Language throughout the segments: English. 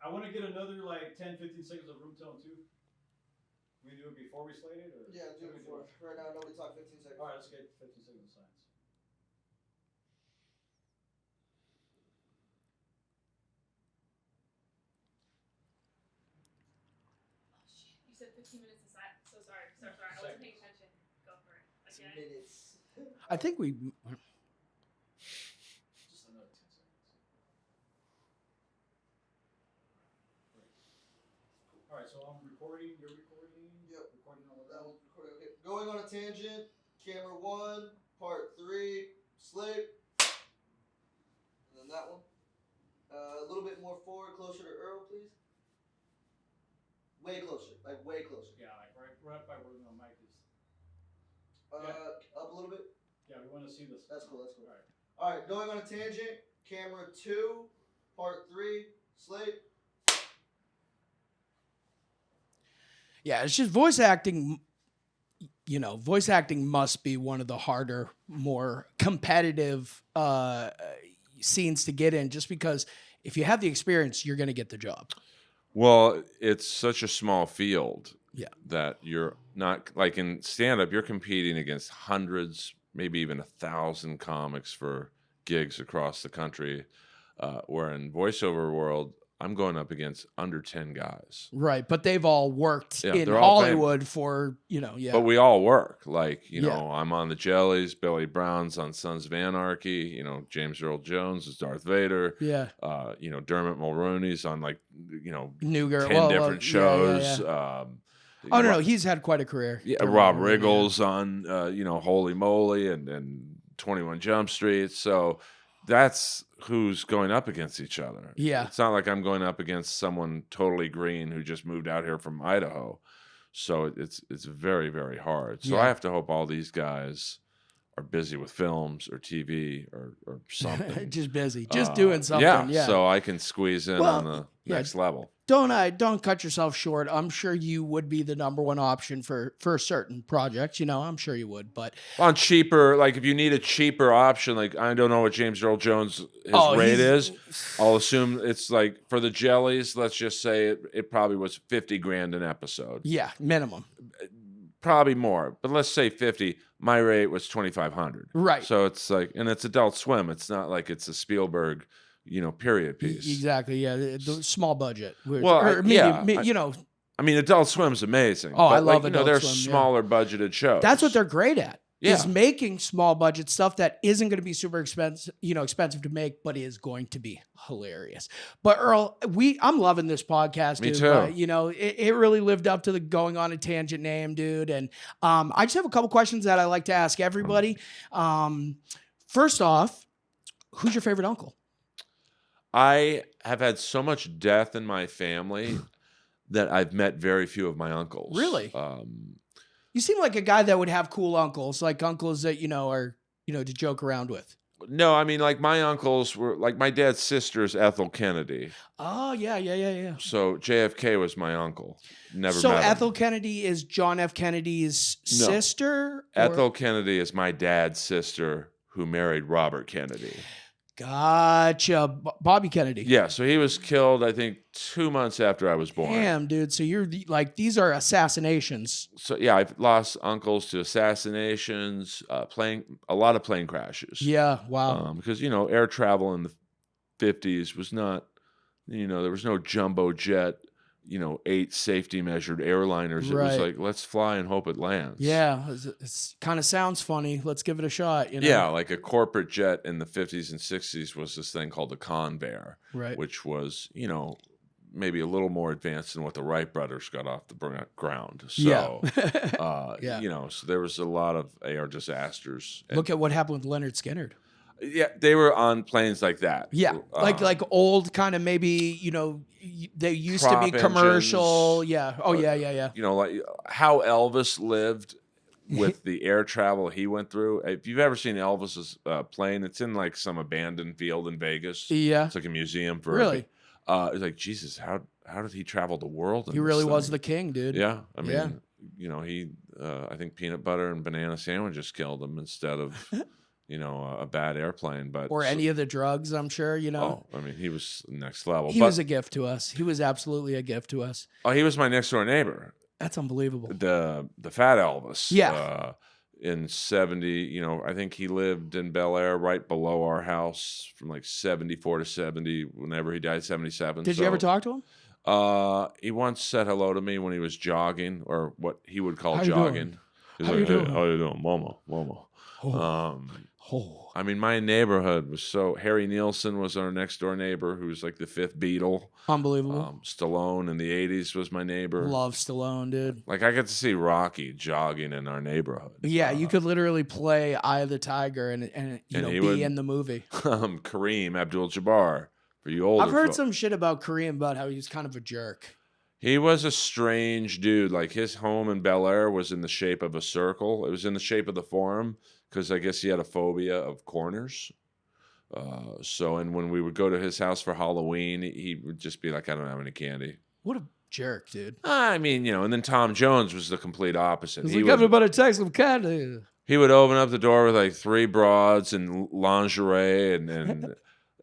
I want to get another like 10, 15 seconds of room tone too. We do it before we slate it, or yeah, do it before. Right now, nobody talk 15 seconds. All right, let's get 15 seconds of silence. You said 15 minutes of silence. So sorry. I wasn't paying attention. Go for it. Again. Minutes. I think we. Just another 10 seconds. Great. All right, so I'm recording. You're recording. Yep. Recording all of That that. one's recording. Okay. Going on a tangent. Camera 1, part 3, slate. And then that one. A little bit more forward, closer to Earl, please. Way closer, like way closer. Yeah, like right by where the mic is. Up a little bit. Yeah, we want to see this. That's cool. That's cool. All right. All right, going on a tangent. Camera 2, part 3, slate. Yeah, it's just voice acting. You know, voice acting must be one of the harder, more competitive scenes to get in, just because if you have the experience, you're going to get the job. Well, it's such a small field that you're not, like in stand-up, you're competing against hundreds, maybe even 1,000 comics for gigs across the country, where in voiceover world, I'm going up against under 10 guys. Right, but they've all worked in Hollywood for, But we all work. Like, know, I'm on the Jellies, Billy Brown's on Sons of Anarchy, James Earl Jones is Darth Vader. Yeah. Dermot Mulroney's on New Girl, 10 different shows. No, he's had quite a career. Yeah, Rob Riggle's on, Holy Moly and 21 Jump Street. So that's who's going up against each other. Yeah. It's not like I'm going up against someone totally green who just moved out here from Idaho. So it's very, very hard. So I have to hope all these guys are busy with films or TV or something. Just busy. Just doing something. Yeah. So I can squeeze in on the next level. Don't cut yourself short. I'm sure you would be the number one option for certain projects. I'm sure you would. But on cheaper, like if you need a cheaper option, like I don't know what James Earl Jones rate is. I'll assume it's like for the Jellies. Let's just say it probably was $50,000 an episode. Yeah, minimum. Probably more, but let's say 50. My rate was 2,500. Right. So it's like, and it's Adult Swim. It's not like it's a Spielberg. Period piece. Exactly. Yeah, the small budget. Well, I mean, Adult Swim's amazing. Oh, I love Adult Swim. They're smaller budgeted shows. That's what they're great at. Yeah. Is making small budget stuff that isn't going to be super expensive, expensive to make, but is going to be hilarious. But Earl, I'm loving this podcast, dude. Me too. It really lived up to the going on a tangent name, dude. And I just have a couple questions that I like to ask everybody. First off, who's your favorite uncle? I have had so much death in my family that I've met very few of my uncles. Really? You seem like a guy that would have cool uncles, like uncles that, are, to joke around with. No, I mean, like my uncles were, like my dad's sister's Ethel Kennedy. Oh, yeah. So JFK was my uncle. Never So met him. Ethel Kennedy is John F. Kennedy's sister? Ethel Kennedy is my dad's sister who married Robert Kennedy. Gotcha. Bobby Kennedy. Yeah, so he was killed, I think, 2 months after I was born. Damn, dude. So you're these are assassinations. So yeah, I've lost uncles to assassinations, a lot of plane crashes. Yeah, wow. Because air travel in the 50s was not, there was no jumbo jet, 8 safety measured airliners. It was like, let's fly and hope it lands. Yeah, it's kind of sounds funny. Let's give it a shot. Yeah, like a corporate jet in the 50s and 60s was this thing called the Convair, right? Which was, maybe a little more advanced than what the Wright brothers got off the ground. So, so there was a lot of air disasters. Look at what happened with Leonard Skinner. Yeah, they were on planes like that. Yeah, like old kind of maybe, they used to be commercial. Engines, yeah. Oh, yeah. Like how Elvis lived with the air travel he went through. If you've ever seen Elvis's plane, it's in like some abandoned field in Vegas. Yeah. It's like a museum for really. It's like, Jesus, how did he travel the world? He really was the king, dude. Yeah, I mean, he I think peanut butter and banana sandwiches killed him instead of a bad airplane. But or any of the drugs, I'm sure, Oh, I mean, he was next level. He was a gift to us. He was absolutely a gift to us. Oh, he was my next door neighbor. That's unbelievable. The fat Elvis. Yeah. In 70, I think he lived in Bel Air right below our house from like 74 to 70 whenever he died, 77. Did you ever talk to him? He once said hello to me when he was jogging, or what he would call How you jogging. doing? He was How like, you "Hey, doing?" how you doing, Mama? I mean, my neighborhood was so. Harry Nielsen was our next door neighbor, who was like the fifth Beatle. Unbelievable. Stallone in the 80s was my neighbor. Love Stallone, dude. Like, I got to see Rocky jogging in our neighborhood. Yeah, you could literally play Eye of the Tiger and be in the movie. Kareem Abdul-Jabbar, for you older I've heard folks. some shit about Kareem about how he was kind of a jerk. He was a strange dude. Like, his home in Bel Air was in the shape of a circle. It was in the shape of the Forum, because I guess he had a phobia of corners. And when we would go to his house for Halloween, he would just be like, I don't have any candy. What a jerk, dude. I mean, and then Tom Jones was the complete opposite. He's like, everybody take some candy. He would open up the door with like 3 broads and lingerie, and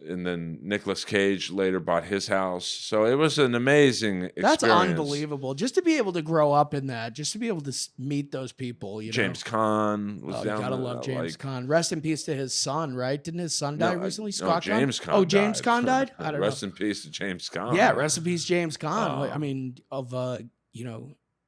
and then Nicolas Cage later bought his house. So it was an amazing experience. That's unbelievable. Just to be able to grow up in that, just to be able to meet those people. James Caan was down there. You gotta love James Caan. Rest in peace to his son, right? Didn't his son die recently? Scott Caan? James Caan. Oh, James Caan died? I don't know. Rest in peace to James Caan. Yeah, rest in peace, James Caan. I mean, of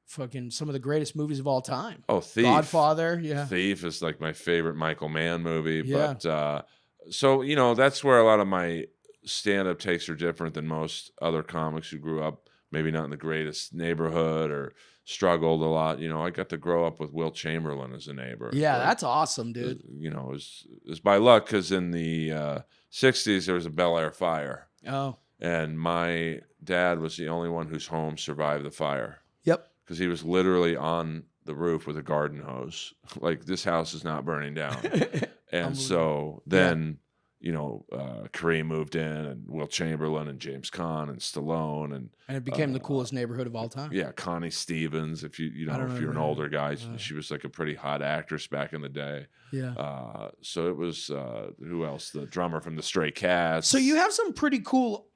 fucking some of the greatest movies of all time. Oh, Thief. Godfather, yeah. Thief is like my favorite Michael Mann movie. Yeah. But so, that's where a lot of my stand-up takes are different than most other comics who grew up maybe not in the greatest neighborhood or struggled a lot. I got to grow up with Wilt Chamberlain as a neighbor. Yeah, that's awesome, dude. It was by luck, because in the 60s there was a Bel Air fire. Oh. And my dad was the only one whose home survived the fire. Yep. Because he was literally on the roof with a garden hose. Like, this house is not burning down. And so then, Kareem moved in, and Wilt Chamberlain and James Caan and Stallone, and it became the coolest neighborhood of all time. Yeah, Connie Stevens. If if you're an older guy, she was like a pretty hot actress back in the day. Yeah. So it was who else? The drummer from the Stray Cats. So you have some pretty cool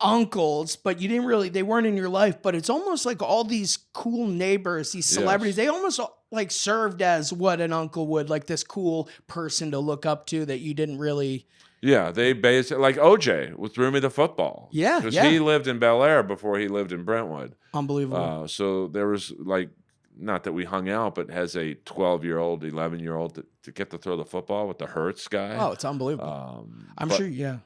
uncles, but they weren't in your life, but it's almost like all these cool neighbors, these celebrities, they almost like served as what an uncle would, like this cool person to look up to that you didn't really. Yeah, they basically, like OJ threw me the football. Yeah, because he lived in Bel Air before he lived in Brentwood. Unbelievable. So there was like, not that we hung out, but as a 12-year-old, 11-year-old to get to throw the football with the Hertz guy. Oh, it's unbelievable. I'm sure, yeah.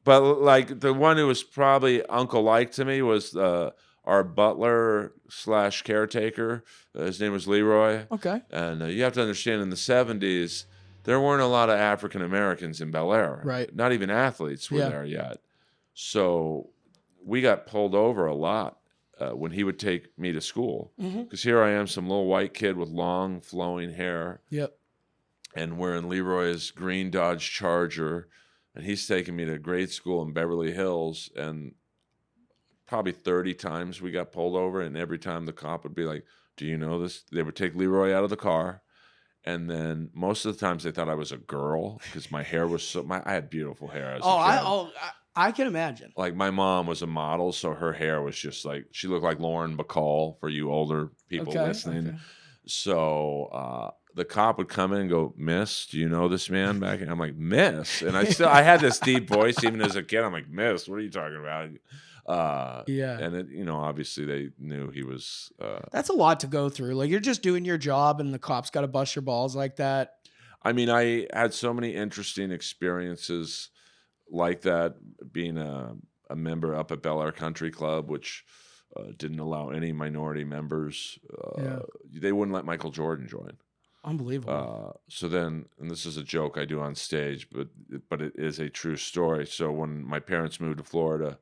But like, the one who was probably uncle-like to me was our butler / caretaker. His name was Leroy. Okay. And you have to understand, in the 70s, there weren't a lot of African Americans in Bel Air. Right. Not even athletes were there yet. So we got pulled over a lot when he would take me to school. Because here I am, some little white kid with long, flowing hair. Yep. And we're in Leroy's green Dodge Charger. And he's taking me to grade school in Beverly Hills. And probably 30 times we got pulled over. And every time the cop would be like, do you know this? They would take Leroy out of the car. And then most of the times they thought I was a girl, because my hair was I had beautiful hair as a kid. I can imagine. Like, my mom was a model, so her hair was just like, she looked like Lauren Bacall, for you older people listening. Okay. So the cop would come in and go, "Miss, do you know this man back?" And I'm like, "Miss," and I had this deep voice even as a kid. I'm like, "Miss, what are you talking about?" And it, obviously they knew he was. That's a lot to go through. Like, you're just doing your job, and the cops got to bust your balls like that. I mean, I had so many interesting experiences like that, being a member up at Bel Air Country Club, which didn't allow any minority members. They wouldn't let Michael Jordan join. Unbelievable. So then, and this is a joke I do on stage, but it is a true story. So when my parents moved to Florida,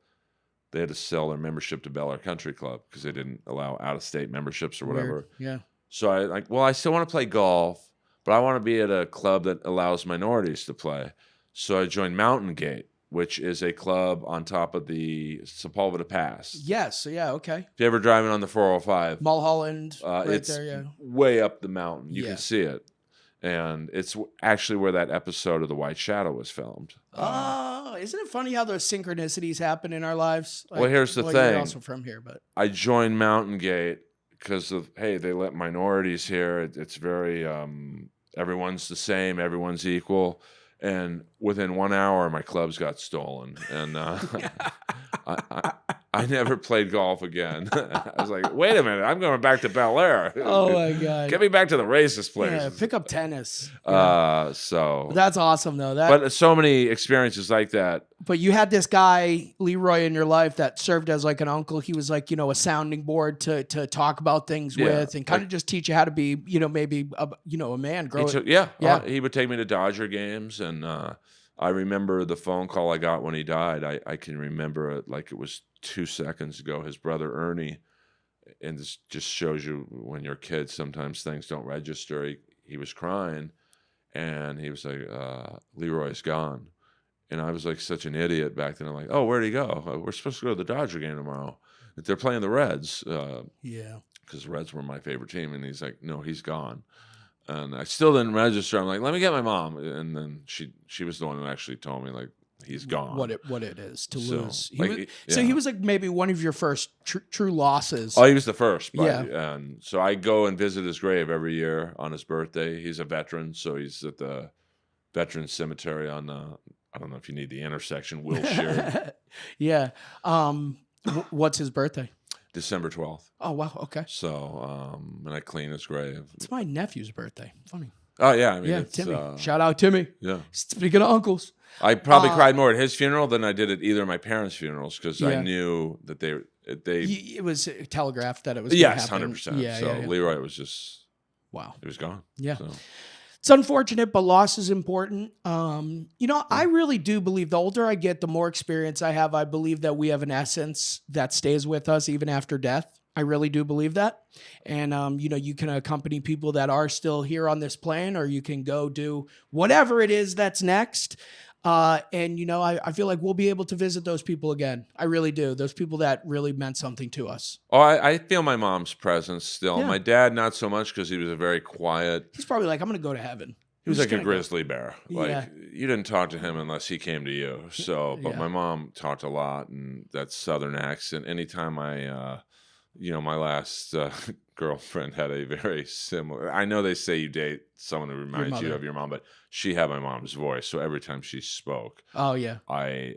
they had to sell their membership to Bel Air Country Club because they didn't allow out-of-state memberships or whatever. Weird. Yeah. So I still want to play golf, but I want to be at a club that allows minorities to play. So I joined Mountain Gate, which is a club on top of the Sepulveda Pass. Yes. Yeah. Okay. If you're ever driving on the 405, Mulholland, right it's there. Yeah. way up the mountain. You Yeah. can see it. and it's actually where that episode of The White Shadow was filmed. Oh, isn't it funny how those synchronicities happen in our lives? Well, here's the You're thing. also from here, but I joined Mountain Gate because of, hey, they let minorities here. It's very, everyone's the same, everyone's equal. And within 1 hour, my clubs got stolen. And I never played golf again. I was like, wait a minute, I'm going back to Bel Air. oh my God. Get me back to the racist place. Yeah, pick up tennis. Yeah. So That's awesome though. but so many experiences like that. But you had this guy, Leroy, in your life that served as like an uncle. He was like, a sounding board to talk about things with and kind of just teach you how to be, maybe, a man. He would take me to Dodger games. And I remember the phone call I got when he died. I can remember it like it was 2 seconds ago. His brother, Ernie, and this just shows you when you're a kid, sometimes things don't register. He was crying, and he was like, Leroy's gone. And I was like such an idiot back then. I'm like, oh, where'd he go? We're supposed to go to the Dodger game tomorrow. They're playing the Reds. Because the Reds were my favorite team. And he's like, no, he's gone. And I still didn't register. I'm like, let me get my mom. And then she was the one who actually told me, like, he's gone. What it is to So, lose. like, So he was like maybe one of your first true losses. Oh, he was the first. Yeah. And so I go and visit his grave every year on his birthday. He's a veteran, so he's at the Veterans Cemetery on I don't know if you need the intersection, Wilshire. Yeah. What's his birthday? December 12th. Oh, wow. Okay. So, and I clean his grave. It's my nephew's birthday. Funny. Oh, yeah. I mean, Yeah, it's, Timmy. Shout out Timmy. Yeah. Speaking of uncles. I probably cried more at his funeral than I did at either of my parents' funerals because I knew that they. It was telegraphed that it was. Yes, gonna happen. 100%. Yeah, so yeah. Leroy was just. Wow. He was gone. Yeah. So. It's unfortunate, but loss is important. I really do believe the older I get, the more experience I have. I believe that we have an essence that stays with us even after death. I really do believe that. And, you can accompany people that are still here on this plane, or you can go do whatever it is that's next. I feel like we'll be able to visit those people again. I really do. Those people that really meant something to us. Oh, I feel my mom's presence still. Yeah. My dad, not so much because he was a very quiet. He's probably like, I'm going to go to heaven. He was I'm just like a gonna go. grizzly bear. Like Yeah. you didn't talk to him unless he came to you. So, but Yeah. my mom talked a lot, and that Southern accent. Anytime my last girlfriend had a very similar. I know they say you date someone who reminds you mother. of your mom, but she had my mom's voice. So every time she spoke, Oh, yeah. I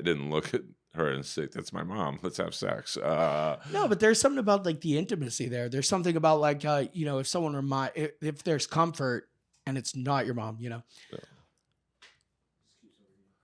didn't look at her and say, "That's my mom. Let's have sex." No, but there's something about like the intimacy there. There's something about like, if someone if there's comfort and it's not your mom, Yeah.